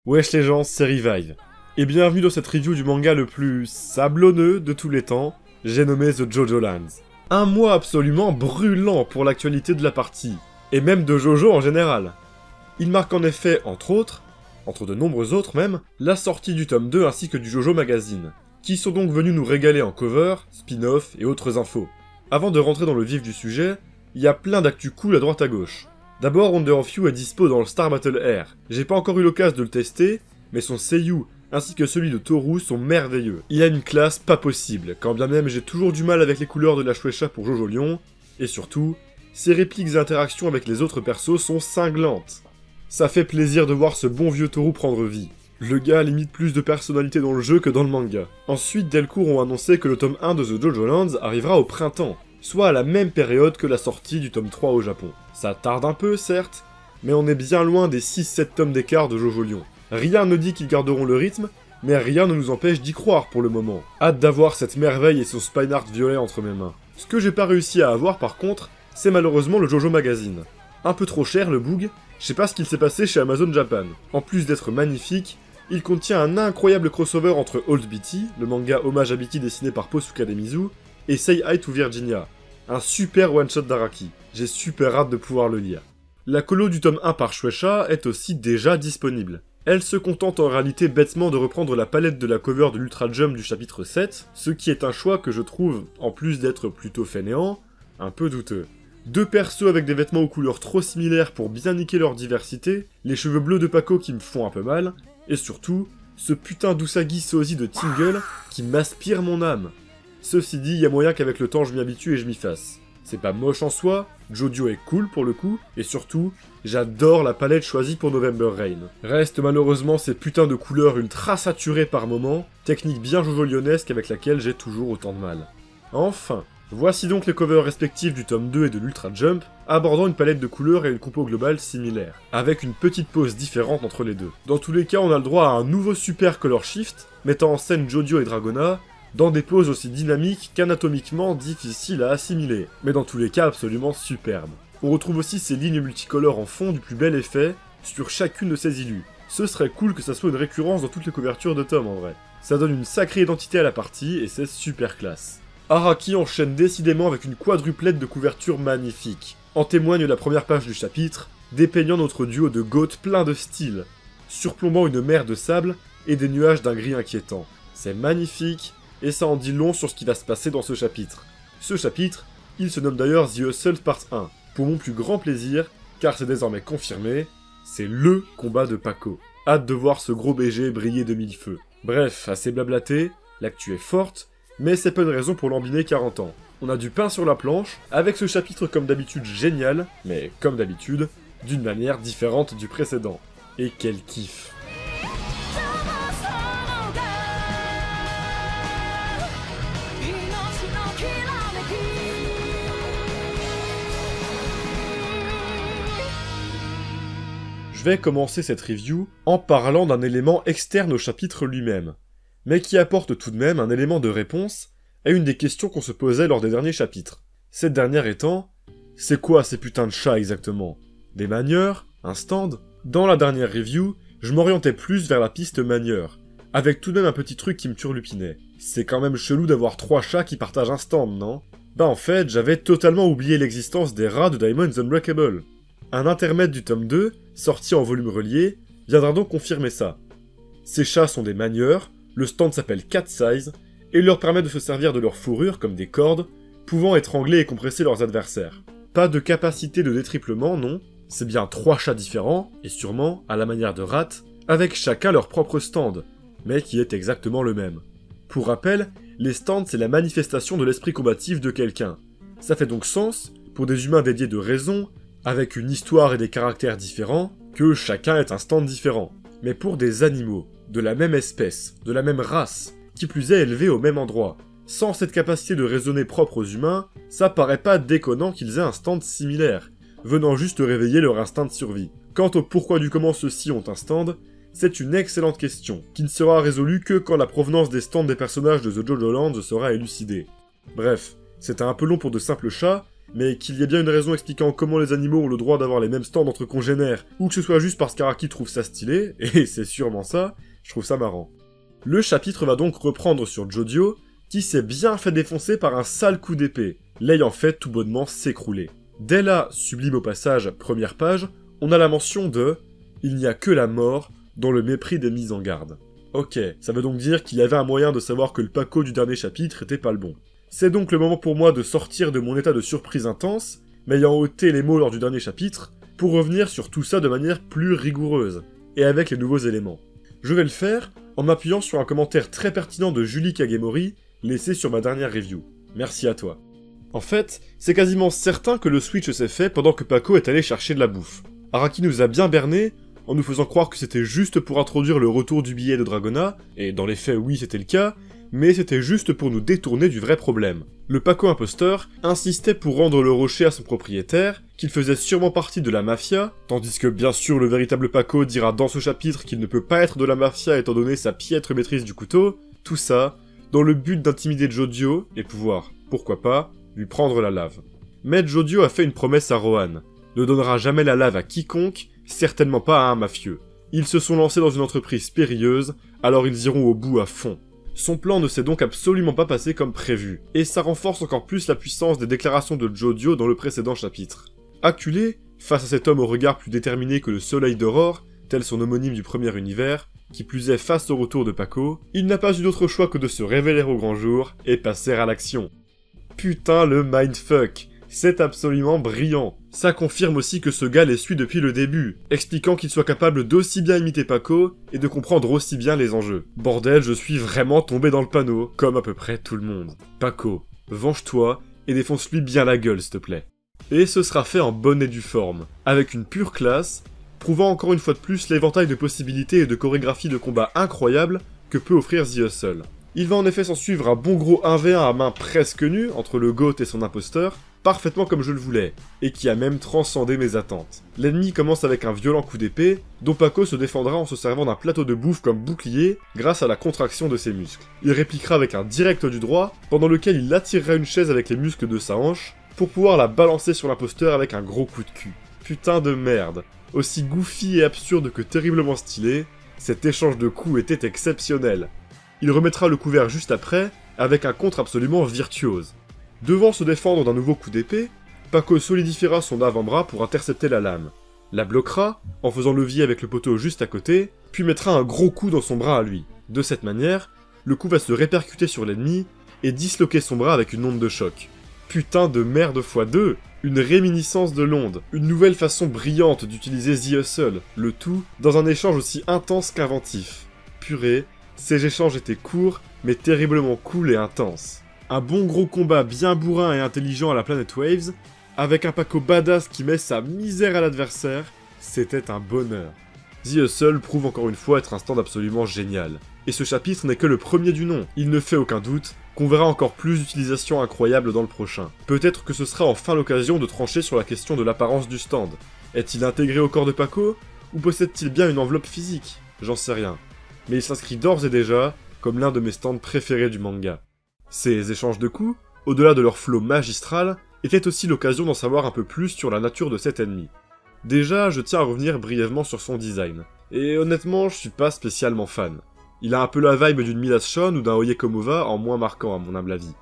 Wesh les gens, c'est Revive. Et bienvenue dans cette review du manga le plus sablonneux de tous les temps, j'ai nommé The Jojo Lands. Un mois absolument brûlant pour l'actualité de la partie, et même de Jojo en général. Il marque en effet, entre de nombreux autres même, la sortie du tome 2 ainsi que du Jojo Magazine, qui sont donc venus nous régaler en cover, spin-off et autres infos. Avant de rentrer dans le vif du sujet, il y a plein d'actu cool à droite à gauche. D'abord, Wonder of You est dispo dans le Star Battle Air. J'ai pas encore eu l'occasion de le tester, mais son seiyuu ainsi que celui de Toru sont merveilleux. Il a une classe pas possible, quand bien même j'ai toujours du mal avec les couleurs de la Shueisha pour Jojo Lion, et surtout, ses répliques et interactions avec les autres persos sont cinglantes. Ça fait plaisir de voir ce bon vieux Toru prendre vie. Le gars a limite plus de personnalité dans le jeu que dans le manga. Ensuite, Delcourt ont annoncé que le tome 1 de The Jojo Lands arrivera au printemps, soit à la même période que la sortie du tome 3 au Japon. Ça tarde un peu, certes, mais on est bien loin des 6-7 tomes d'écart de Jojo Lion. Rien ne dit qu'ils garderont le rythme, mais rien ne nous empêche d'y croire pour le moment. Hâte d'avoir cette merveille et son spine art violet entre mes mains. Ce que j'ai pas réussi à avoir par contre, c'est malheureusement le Jojo Magazine. Un peu trop cher le boog, je sais pas ce qu'il s'est passé chez Amazon Japan. En plus d'être magnifique, il contient un incroyable crossover entre Old Beatty, le manga hommage à Beatty dessiné par Posuka Demizu, et Say Hi to Virginia, un super one-shot d'Araki. J'ai super hâte de pouvoir le lire. La colo du tome 1 par Shueisha est aussi déjà disponible. Elle se contente en réalité bêtement de reprendre la palette de la cover de l'Ultra Jump du chapitre 7, ce qui est un choix que je trouve, en plus d'être plutôt fainéant, un peu douteux. Deux persos avec des vêtements aux couleurs trop similaires pour bien niquer leur diversité, les cheveux bleus de Paco qui me font un peu mal, et surtout, ce putain d'Usagi Sozi de Tingle qui m'aspire mon âme. Ceci dit, y a moyen qu'avec le temps je m'y habitue et je m'y fasse. C'est pas moche en soi, Jojo est cool pour le coup, et surtout, j'adore la palette choisie pour November Rain. Reste malheureusement ces putains de couleurs ultra saturées par moments, technique bien jojo-lionesque avec laquelle j'ai toujours autant de mal. Enfin, voici donc les covers respectifs du tome 2 et de l'Ultra Jump, abordant une palette de couleurs et une compo globale similaire, avec une petite pause différente entre les deux. Dans tous les cas, on a le droit à un nouveau super color shift, mettant en scène Jojo et Dragona, dans des poses aussi dynamiques qu'anatomiquement difficiles à assimiler, mais dans tous les cas absolument superbes. On retrouve aussi ces lignes multicolores en fond du plus bel effet sur chacune de ces illus. Ce serait cool que ça soit une récurrence dans toutes les couvertures de tomes en vrai. Ça donne une sacrée identité à la partie et c'est super classe. Araki enchaîne décidément avec une quadruplette de couvertures magnifiques. En témoigne la première page du chapitre, dépeignant notre duo de goths plein de style, surplombant une mer de sable et des nuages d'un gris inquiétant. C'est magnifique, et ça en dit long sur ce qui va se passer dans ce chapitre. Ce chapitre, il se nomme d'ailleurs The Hustle Part 1, pour mon plus grand plaisir, car c'est désormais confirmé, c'est LE combat de Paco. Hâte de voir ce gros BG briller de mille feux. Bref, assez blablaté, l'actu est forte, mais c'est pas une raison pour l'embiner 40 ans. On a du pain sur la planche, avec ce chapitre comme d'habitude génial, mais comme d'habitude, d'une manière différente du précédent. Et quel kiff! Je vais commencer cette review en parlant d'un élément externe au chapitre lui-même, mais qui apporte tout de même un élément de réponse à une des questions qu'on se posait lors des derniers chapitres. Cette dernière étant, c'est quoi ces putains de chats exactement? Des manieurs? Un stand? Dans la dernière review, je m'orientais plus vers la piste manieur, avec tout de même un petit truc qui me turlupinait. C'est quand même chelou d'avoir 3 chats qui partagent un stand, non? Bah en fait, j'avais totalement oublié l'existence des rats de Diamonds Unbreakable. Un intermède du tome 2, sorti en volume relié, viendra donc confirmer ça. Ces chats sont des manieurs, le stand s'appelle Cat Size, et leur permet de se servir de leur fourrure comme des cordes, pouvant étrangler et compresser leurs adversaires. Pas de capacité de détriplement, non, c'est bien 3 chats différents, et sûrement, à la manière de rats, avec chacun leur propre stand, mais qui est exactement le même. Pour rappel, les stands c'est la manifestation de l'esprit combatif de quelqu'un. Ça fait donc sens, pour des humains dédiés de raison, avec une histoire et des caractères différents, que chacun est un stand différent. Mais pour des animaux, de la même espèce, de la même race, qui plus est élevés au même endroit, sans cette capacité de raisonner propre aux humains, ça paraît pas déconnant qu'ils aient un stand similaire, venant juste réveiller leur instinct de survie. Quant au pourquoi du comment ceux-ci ont un stand, c'est une excellente question, qui ne sera résolue que quand la provenance des stands des personnages de The Jojo Lands sera élucidée. Bref, c'était un peu long pour de simples chats, mais qu'il y ait bien une raison expliquant comment les animaux ont le droit d'avoir les mêmes stands entre congénères, ou que ce soit juste parce qu'Araki trouve ça stylé, et c'est sûrement ça, je trouve ça marrant. Le chapitre va donc reprendre sur Jodio, qui s'est bien fait défoncer par un sale coup d'épée, l'ayant fait tout bonnement s'écrouler. Dès là, sublime au passage, première page, on a la mention de « Il n'y a que la mort dans le mépris des mises en garde ». Ok, ça veut donc dire qu'il y avait un moyen de savoir que le Paco du dernier chapitre était pas le bon. C'est donc le moment pour moi de sortir de mon état de surprise intense, m'ayant ôté les mots lors du dernier chapitre, pour revenir sur tout ça de manière plus rigoureuse, et avec les nouveaux éléments. Je vais le faire en m'appuyant sur un commentaire très pertinent de Julie Kagemori, laissé sur ma dernière review. Merci à toi. En fait, c'est quasiment certain que le switch s'est fait pendant que Paco est allé chercher de la bouffe. Araki nous a bien berné, en nous faisant croire que c'était juste pour introduire le retour du billet de Dragona, et dans les faits oui c'était le cas, mais c'était juste pour nous détourner du vrai problème. Le Paco imposteur insistait pour rendre le rocher à son propriétaire, qu'il faisait sûrement partie de la mafia, tandis que bien sûr le véritable Paco dira dans ce chapitre qu'il ne peut pas être de la mafia étant donné sa piètre maîtrise du couteau, tout ça dans le but d'intimider Jodio et pouvoir, pourquoi pas, lui prendre la lave. Mais Jodio a fait une promesse à Rohan, ne donnera jamais la lave à quiconque, certainement pas à un mafieux. Ils se sont lancés dans une entreprise périlleuse, alors ils iront au bout à fond. Son plan ne s'est donc absolument pas passé comme prévu, et ça renforce encore plus la puissance des déclarations de Jodio dans le précédent chapitre. Acculé, face à cet homme au regard plus déterminé que le soleil d'aurore, tel son homonyme du premier univers, qui plus est face au retour de Paco, il n'a pas eu d'autre choix que de se révéler au grand jour et passer à l'action. Putain le mindfuck, c'est absolument brillant. Ça confirme aussi que ce gars les suit depuis le début, expliquant qu'il soit capable d'aussi bien imiter Paco et de comprendre aussi bien les enjeux. Bordel, je suis vraiment tombé dans le panneau, comme à peu près tout le monde. Paco, venge-toi et défonce-lui bien la gueule s'il te plaît. Et ce sera fait en bonne et due forme, avec une pure classe, prouvant encore une fois de plus l'éventail de possibilités et de chorégraphies de combat incroyables que peut offrir The Hustle. Il va en effet s'en suivre un bon gros 1v1 à main presque nue entre le GOAT et son imposteur, parfaitement comme je le voulais, et qui a même transcendé mes attentes. L'ennemi commence avec un violent coup d'épée, dont Paco se défendra en se servant d'un plateau de bouffe comme bouclier grâce à la contraction de ses muscles. Il répliquera avec un direct du droit, pendant lequel il attirera une chaise avec les muscles de sa hanche, pour pouvoir la balancer sur l'imposteur avec un gros coup de cul. Putain de merde. Aussi goofy et absurde que terriblement stylé, cet échange de coups était exceptionnel. Il remettra le couvert juste après, avec un contre absolument virtuose. Devant se défendre d'un nouveau coup d'épée, Paco solidifiera son avant-bras pour intercepter la lame, la bloquera, en faisant levier avec le poteau juste à côté, puis mettra un gros coup dans son bras à lui. De cette manière, le coup va se répercuter sur l'ennemi et disloquer son bras avec une onde de choc. Putain de merde x2, une réminiscence de l'onde, une nouvelle façon brillante d'utiliser The Hustle, le tout dans un échange aussi intense qu'inventif. Purée, ces échanges étaient courts, mais terriblement cool et intenses. Un bon gros combat bien bourrin et intelligent à la Planet Waves, avec un Paco badass qui met sa misère à l'adversaire, c'était un bonheur. The Hustle prouve encore une fois être un stand absolument génial. Et ce chapitre n'est que le premier du nom, il ne fait aucun doute qu'on verra encore plus d'utilisations incroyables dans le prochain. Peut-être que ce sera enfin l'occasion de trancher sur la question de l'apparence du stand. Est-il intégré au corps de Paco, ou possède-t-il bien une enveloppe physique? J'en sais rien. Mais il s'inscrit d'ores et déjà comme l'un de mes stands préférés du manga. Ces échanges de coups, au-delà de leur flow magistral, étaient aussi l'occasion d'en savoir un peu plus sur la nature de cet ennemi. Déjà, je tiens à revenir brièvement sur son design. Et honnêtement, je suis pas spécialement fan. Il a un peu la vibe d'une Milas Shon ou d'un Oyekomova en moins marquant à mon humble avis.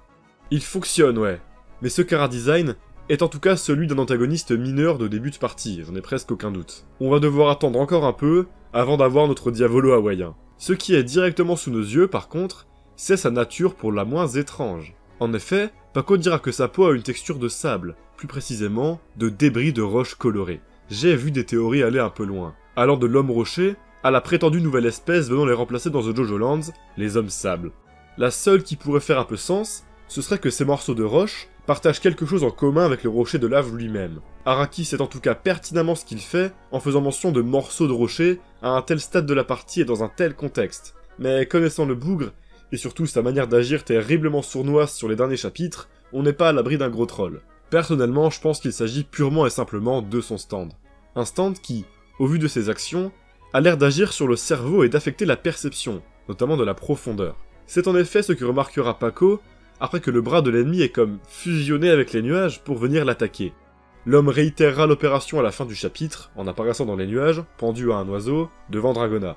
Il fonctionne, ouais. Mais ce chara-design est en tout cas celui d'un antagoniste mineur de début de partie, j'en ai presque aucun doute. On va devoir attendre encore un peu avant d'avoir notre Diavolo hawaïen. Ce qui est directement sous nos yeux, par contre, c'est sa nature pour la moins étrange. En effet, Paco dira que sa peau a une texture de sable, plus précisément de débris de roches colorées. J'ai vu des théories aller un peu loin, allant de l'homme rocher à la prétendue nouvelle espèce venant les remplacer dans The Jojo Lands, les hommes sable. La seule qui pourrait faire un peu sens, ce serait que ces morceaux de roche partagent quelque chose en commun avec le rocher de lave lui-même. Araki sait en tout cas pertinemment ce qu'il fait en faisant mention de morceaux de rocher à un tel stade de la partie et dans un tel contexte. Mais connaissant le bougre, et surtout sa manière d'agir terriblement sournoise sur les derniers chapitres, on n'est pas à l'abri d'un gros troll. Personnellement, je pense qu'il s'agit purement et simplement de son stand. Un stand qui, au vu de ses actions, a l'air d'agir sur le cerveau et d'affecter la perception, notamment de la profondeur. C'est en effet ce que remarquera Paco après que le bras de l'ennemi ait comme fusionné avec les nuages pour venir l'attaquer. L'homme réitérera l'opération à la fin du chapitre, en apparaissant dans les nuages, pendu à un oiseau, devant Dragona.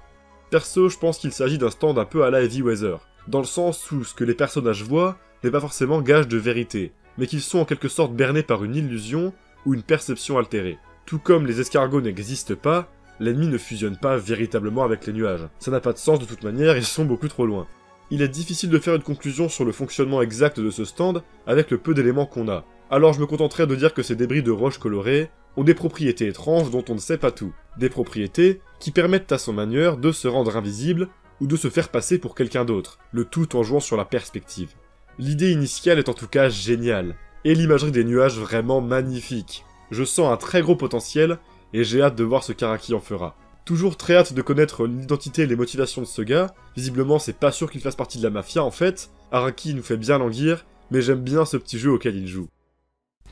Perso, je pense qu'il s'agit d'un stand un peu à la Heavy Weather, dans le sens où ce que les personnages voient n'est pas forcément gage de vérité, mais qu'ils sont en quelque sorte bernés par une illusion ou une perception altérée. Tout comme les escargots n'existent pas, l'ennemi ne fusionne pas véritablement avec les nuages. Ça n'a pas de sens de toute manière, ils sont beaucoup trop loin. Il est difficile de faire une conclusion sur le fonctionnement exact de ce stand avec le peu d'éléments qu'on a. Alors je me contenterai de dire que ces débris de roches colorées ont des propriétés étranges dont on ne sait pas tout. Des propriétés qui permettent à son manieur de se rendre invisible ou de se faire passer pour quelqu'un d'autre, le tout en jouant sur la perspective. L'idée initiale est en tout cas géniale, et l'imagerie des nuages vraiment magnifique. Je sens un très gros potentiel, et j'ai hâte de voir ce qu'Araki en fera. Toujours très hâte de connaître l'identité et les motivations de ce gars, visiblement c'est pas sûr qu'il fasse partie de la mafia en fait, Araki nous fait bien languir, mais j'aime bien ce petit jeu auquel il joue.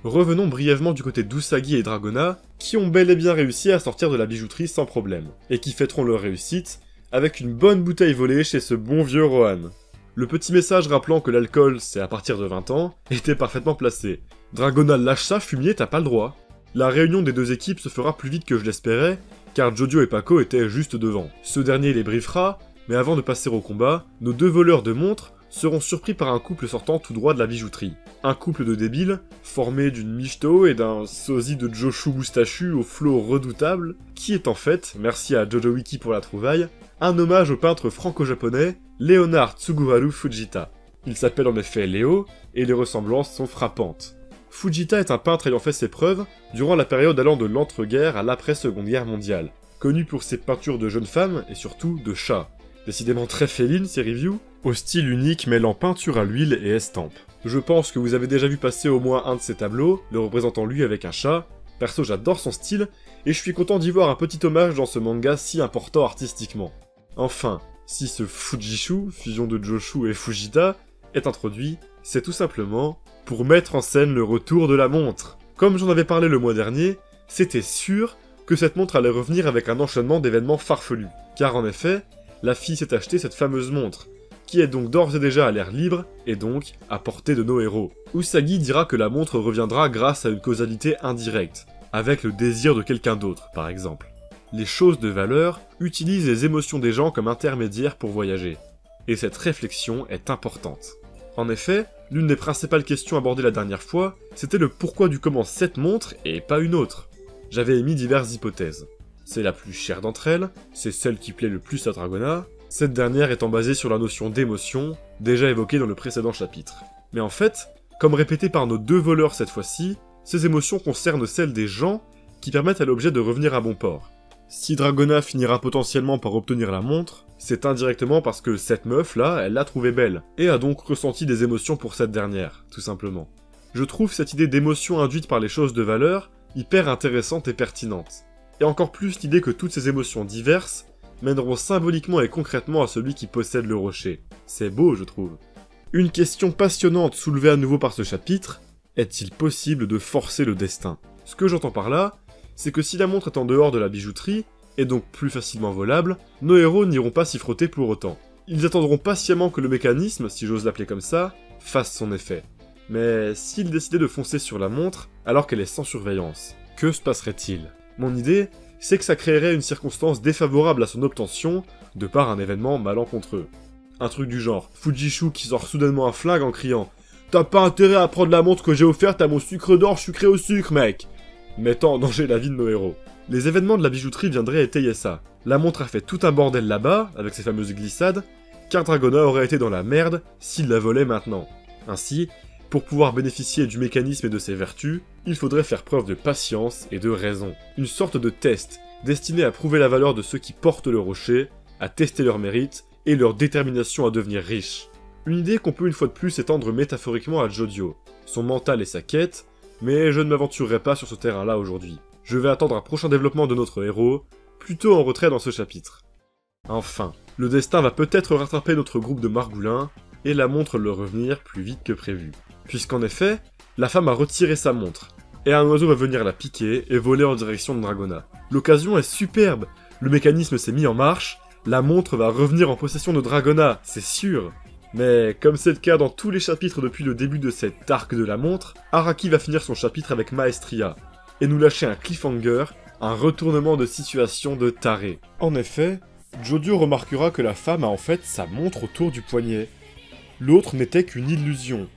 Revenons brièvement du côté d'Usagi et Dragona, qui ont bel et bien réussi à sortir de la bijouterie sans problème, et qui fêteront leur réussite avec une bonne bouteille volée chez ce bon vieux Rohan. Le petit message rappelant que l'alcool c'est à partir de 20 ans était parfaitement placé. Dragona lâche ça, fumier, t'as pas le droit. La réunion des deux équipes se fera plus vite que je l'espérais, car Jojo et Paco étaient juste devant. Ce dernier les briefera, mais avant de passer au combat, nos deux voleurs de montres seront surpris par un couple sortant tout droit de la bijouterie. Un couple de débiles, formé d'une michto et d'un sosie de Joshu moustachu au flot redoutable, qui est en fait, merci à Jojo Wiki pour la trouvaille, un hommage au peintre franco-japonais Léonard Tsuguharu Fujita. Il s'appelle en effet Léo, et les ressemblances sont frappantes. Fujita est un peintre ayant fait ses preuves durant la période allant de l'entre-guerre à l'après-seconde guerre mondiale, connu pour ses peintures de jeunes femmes et surtout de chats. Décidément très félines ces reviews, au style unique mêlant peinture à l'huile et estampe. Je pense que vous avez déjà vu passer au moins un de ses tableaux, le représentant lui avec un chat. Perso j'adore son style, et je suis content d'y voir un petit hommage dans ce manga si important artistiquement. Enfin, si ce Fujishu, fusion de Joshu et Fujita, est introduit, c'est tout simplement pour mettre en scène le retour de la montre. Comme j'en avais parlé le mois dernier, c'était sûr que cette montre allait revenir avec un enchaînement d'événements farfelus. Car en effet, la fille s'est acheté cette fameuse montre, qui est donc d'ores et déjà à l'air libre, et donc à portée de nos héros. Usagi dira que la montre reviendra grâce à une causalité indirecte, avec le désir de quelqu'un d'autre, par exemple. Les choses de valeur utilisent les émotions des gens comme intermédiaires pour voyager. Et cette réflexion est importante. En effet, l'une des principales questions abordées la dernière fois, c'était le pourquoi du comment cette montre et pas une autre. J'avais émis diverses hypothèses. C'est la plus chère d'entre elles, c'est celle qui plaît le plus à Dragona, cette dernière étant basée sur la notion d'émotion, déjà évoquée dans le précédent chapitre. Mais en fait, comme répété par nos deux voleurs cette fois-ci, ces émotions concernent celles des gens qui permettent à l'objet de revenir à bon port. Si Dragona finira potentiellement par obtenir la montre, c'est indirectement parce que cette meuf-là, elle l'a trouvée belle, et a donc ressenti des émotions pour cette dernière, tout simplement. Je trouve cette idée d'émotion induite par les choses de valeur hyper intéressante et pertinente. Et encore plus l'idée que toutes ces émotions diverses mèneront symboliquement et concrètement à celui qui possède le rocher. C'est beau, je trouve. Une question passionnante soulevée à nouveau par ce chapitre, est-il possible de forcer le destin? Ce que j'entends par là, c'est que si la montre est en dehors de la bijouterie, et donc plus facilement volable, nos héros n'iront pas s'y frotter pour autant. Ils attendront patiemment que le mécanisme, si j'ose l'appeler comme ça, fasse son effet. Mais s'ils décidaient de foncer sur la montre alors qu'elle est sans surveillance, que se passerait-il? Mon idée, c'est que ça créerait une circonstance défavorable à son obtention de par un événement malencontreux. Un truc du genre, Fujishu qui sort soudainement un flingue en criant « T'as pas intérêt à prendre la montre que j'ai offerte à mon sucre d'or sucré au sucre, mec !» mettant en danger la vie de nos héros. Les événements de la bijouterie viendraient étayer ça. La montre a fait tout un bordel là-bas, avec ses fameuses glissades, car Dragona aurait été dans la merde s'il la volait maintenant. Ainsi, pour pouvoir bénéficier du mécanisme et de ses vertus, il faudrait faire preuve de patience et de raison. Une sorte de test, destiné à prouver la valeur de ceux qui portent le rocher, à tester leur mérite et leur détermination à devenir riches. Une idée qu'on peut une fois de plus étendre métaphoriquement à Jojo, son mental et sa quête, mais je ne m'aventurerai pas sur ce terrain-là aujourd'hui. Je vais attendre un prochain développement de notre héros, plutôt en retrait dans ce chapitre. Enfin, le destin va peut-être rattraper notre groupe de margoulins, et la montre leur revenir plus vite que prévu. Puisqu'en effet, la femme a retiré sa montre, et un oiseau va venir la piquer et voler en direction de Dragona. L'occasion est superbe, le mécanisme s'est mis en marche, la montre va revenir en possession de Dragona, c'est sûr. Mais comme c'est le cas dans tous les chapitres depuis le début de cet arc de la montre, Araki va finir son chapitre avec maestria, et nous lâcher un cliffhanger, un retournement de situation de taré. En effet, Jodio remarquera que la femme a en fait sa montre autour du poignet. L'autre n'était qu'une illusion.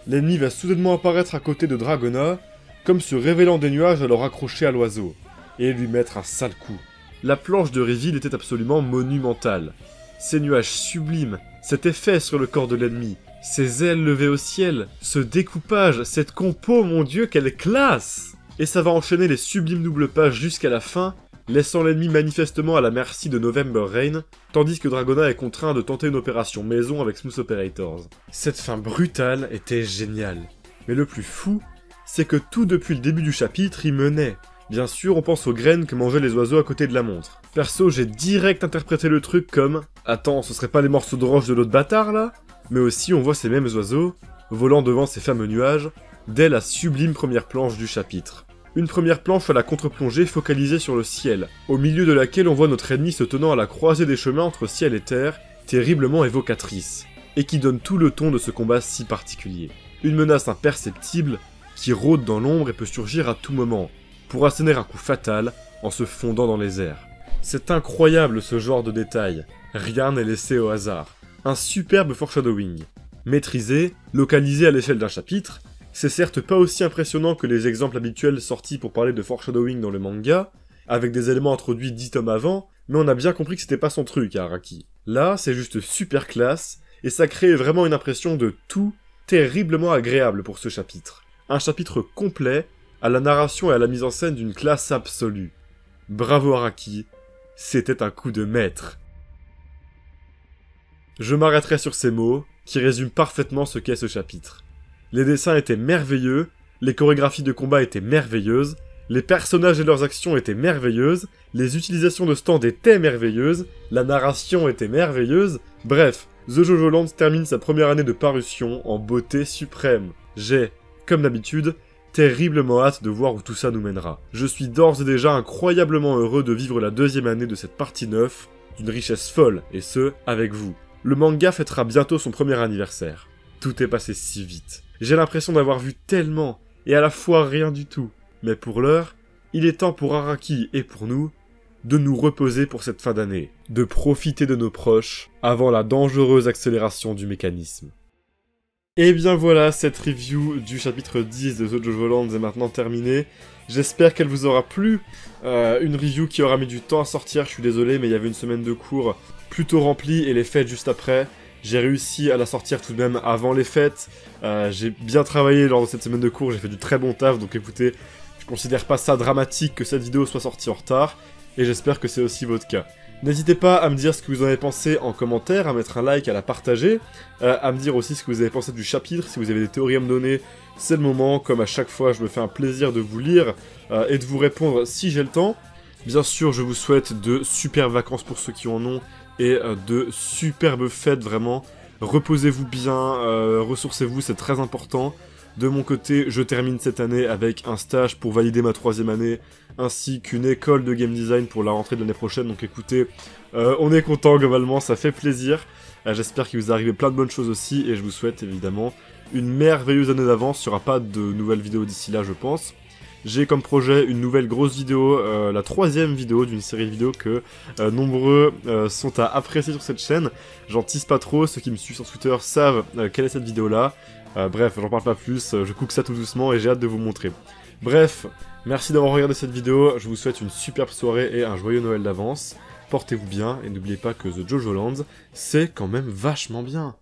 L'ennemi va soudainement apparaître à côté de Dragona, comme se révélant des nuages alors accrochés à l'oiseau, et lui mettre un sale coup. La planche de reveal était absolument monumentale. Ces nuages sublimes, cet effet sur le corps de l'ennemi, ces ailes levées au ciel, ce découpage, cette compo, mon dieu, quelle classe! Et ça va enchaîner les sublimes doubles pages jusqu'à la fin, laissant l'ennemi manifestement à la merci de November Rain, tandis que Dragona est contraint de tenter une opération maison avec Smooth Operators. Cette fin brutale était géniale. Mais le plus fou, c'est que tout depuis le début du chapitre y menait. Bien sûr, on pense aux graines que mangeaient les oiseaux à côté de la montre. Perso, j'ai direct interprété le truc comme « Attends, ce serait pas les morceaux de roche de l'autre bâtard, là ?» Mais aussi, on voit ces mêmes oiseaux, volant devant ces fameux nuages, dès la sublime première planche du chapitre. Une première planche à la contre-plongée focalisée sur le ciel, au milieu de laquelle on voit notre ennemi se tenant à la croisée des chemins entre ciel et terre, terriblement évocatrice, et qui donne tout le ton de ce combat si particulier. Une menace imperceptible, qui rôde dans l'ombre et peut surgir à tout moment, pour asséner un coup fatal en se fondant dans les airs. C'est incroyable ce genre de détail, rien n'est laissé au hasard. Un superbe foreshadowing. Maîtrisé, localisé à l'échelle d'un chapitre, c'est certes pas aussi impressionnant que les exemples habituels sortis pour parler de foreshadowing dans le manga, avec des éléments introduits 10 tomes avant, mais on a bien compris que c'était pas son truc à Araki. Là, c'est juste super classe, et ça crée vraiment une impression de tout terriblement agréable pour ce chapitre. Un chapitre complet, à la narration et à la mise en scène d'une classe absolue. Bravo Araki, c'était un coup de maître. Je m'arrêterai sur ces mots, qui résument parfaitement ce qu'est ce chapitre. Les dessins étaient merveilleux, les chorégraphies de combat étaient merveilleuses, les personnages et leurs actions étaient merveilleuses, les utilisations de stands étaient merveilleuses, la narration était merveilleuse, bref, The Jojo Lands termine sa première année de parution en beauté suprême. J'ai, comme d'habitude, terriblement hâte de voir où tout ça nous mènera. Je suis d'ores et déjà incroyablement heureux de vivre la deuxième année de cette partie 9, d'une richesse folle, et ce, avec vous. Le manga fêtera bientôt son premier anniversaire. Tout est passé si vite. J'ai l'impression d'avoir vu tellement, et à la fois rien du tout. Mais pour l'heure, il est temps pour Araki et pour nous, de nous reposer pour cette fin d'année, de profiter de nos proches, avant la dangereuse accélération du mécanisme. Et bien voilà, cette review du chapitre 10 de The Jojo Lands est maintenant terminée. J'espère qu'elle vous aura plu. Une review qui aura mis du temps à sortir, je suis désolé, mais il y avait une semaine de cours plutôt remplie et les fêtes juste après. J'ai réussi à la sortir tout de même avant les fêtes. J'ai bien travaillé lors de cette semaine de cours, j'ai fait du très bon taf, donc écoutez, je considère pas ça dramatique que cette vidéo soit sortie en retard, et j'espère que c'est aussi votre cas. N'hésitez pas à me dire ce que vous en avez pensé en commentaire, à mettre un like, à la partager, à me dire aussi ce que vous avez pensé du chapitre, si vous avez des théories à me donner, c'est le moment, comme à chaque fois je me fais un plaisir de vous lire et de vous répondre si j'ai le temps. Bien sûr, je vous souhaite de superbes vacances pour ceux qui en ont, et de superbes fêtes vraiment. Reposez-vous bien, ressourcez-vous, c'est très important. De mon côté, je termine cette année avec un stage pour valider ma 3e année, ainsi qu'une école de game design pour la rentrée de l'année prochaine, donc écoutez, on est content globalement, ça fait plaisir. J'espère qu'il vous est arrivé plein de bonnes choses aussi, et je vous souhaite évidemment une merveilleuse année d'avance. Il n'y aura pas de nouvelles vidéos d'ici là, je pense. J'ai comme projet une nouvelle grosse vidéo, la 3e vidéo d'une série de vidéos que nombreux sont à apprécier sur cette chaîne. J'en tease pas trop, ceux qui me suivent sur Twitter savent quelle est cette vidéo-là. Bref, j'en parle pas plus, je cook ça tout doucement et j'ai hâte de vous montrer. Bref, merci d'avoir regardé cette vidéo, je vous souhaite une superbe soirée et un joyeux Noël d'avance. Portez-vous bien et n'oubliez pas que The Jojo Lands, c'est quand même vachement bien.